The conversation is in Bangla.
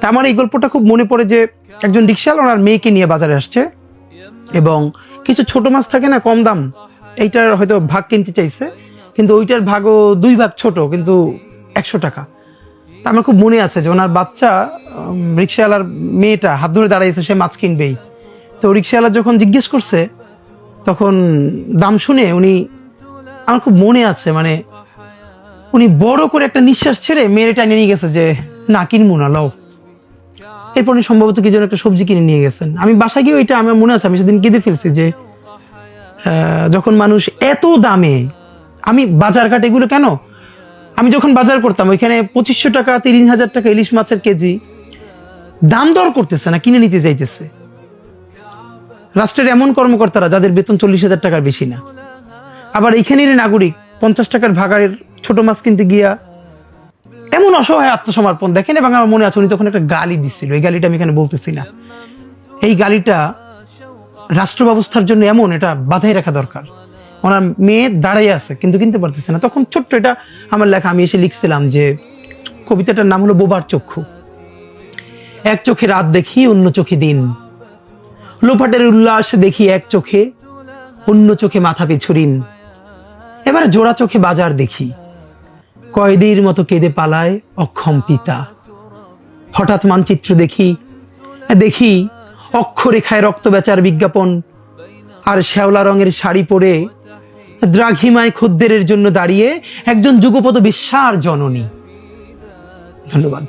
আমার এই গল্পটা খুব মনে পড়ে যে একজন রিকশাওয়ালা ওনার মেয়েকে নিয়ে বাজারে আসছে এবং কিছু ছোট মাছ থাকে না কম দাম, এইটার হয়তো ভাগ কিনতে চাইছে, কিন্তু ওইটার ভাগও 2 ভাগ ছোট, কিন্তু 100 টাকা। তা আমার খুব মনে আছে যে ওনার বাচ্চা রিকশাওয়ালার মেয়েটা হাত ধরে দাঁড়াইছে, সে মাছ কিনবেই। তো রিকশাওয়ালা যখন জিজ্ঞেস করছে তখন দাম শুনে উনি, আমার খুব মনে আছে মানে উনি বড় করে একটা নিঃশ্বাস ছেড়ে মেয়েটা নিয়ে গেছে যে না কিনবো না, লও। এরপর উনি সম্ভবত কি যেন একটা সবজি কিনে নিয়ে গেছেন। আমি বাসায় গিয়ে ওইটা আমার মনে আছে, আমি সেদিন কেঁদে ফেলছি যে যখন মানুষ এত দামে, আমি বাজার ঘাট এগুলো কেন, আমি যখন বাজার করতাম ওইখানে 2500 টাকা 30,000 টাকা ইলিশ মাছের কেজি দাম দর করতেছে না, কিনে নিতে যাইতেছে। রাষ্ট্রের এমন কর্মকর্তারা যাদের বেতন 40,000 টাকার বেশি না, আবার এইখানেরই নাগরিক 50 টাকার ভাগাড়ের ছোট মাছ কিনতে গিয়া এমন অসহায় আত্মসমর্পণ দেখেন। এবং আমার মনে আছে উনি তখন একটা গালি দিচ্ছিল, এই গালিটা আমি এখানে বলতেছি না, এই গালিটা রাষ্ট্র ব্যবস্থার জন্য এমন, এটা বাধাই রাখা দরকার। ওনার মেয়ে দাঁড়িয়ে আছে কিন্তু কিনতে পারতেছে না। তখন ছোট্ট এটা আমার লেখা, আমি এসে লিখছিলাম যে কবিতাটার নাম হলো বোবার চক্ষু। এক চোখে রাত দেখি, অন্য চোখে দিন, লোপাটের উল্লাস দেখি এক চোখে, অন্য চোখে মাথা পিছু ঋণ। এবার জোড়া চোখে বাজার দেখি, কয়েদির মতো কেঁদে পালায় অক্ষম পিতা। হঠাৎ মানচিত্র দেখি, দেখি অক্ষরেখায় রক্ত বেচার বিজ্ঞাপন, আর শ্যাওলা রঙের শাড়ি পরে দ্রাঘিমায় খদ্দেরের জন্য দাঁড়িয়ে একজন যুগপৎ বিশ্বার জননী। ধন্যবাদ।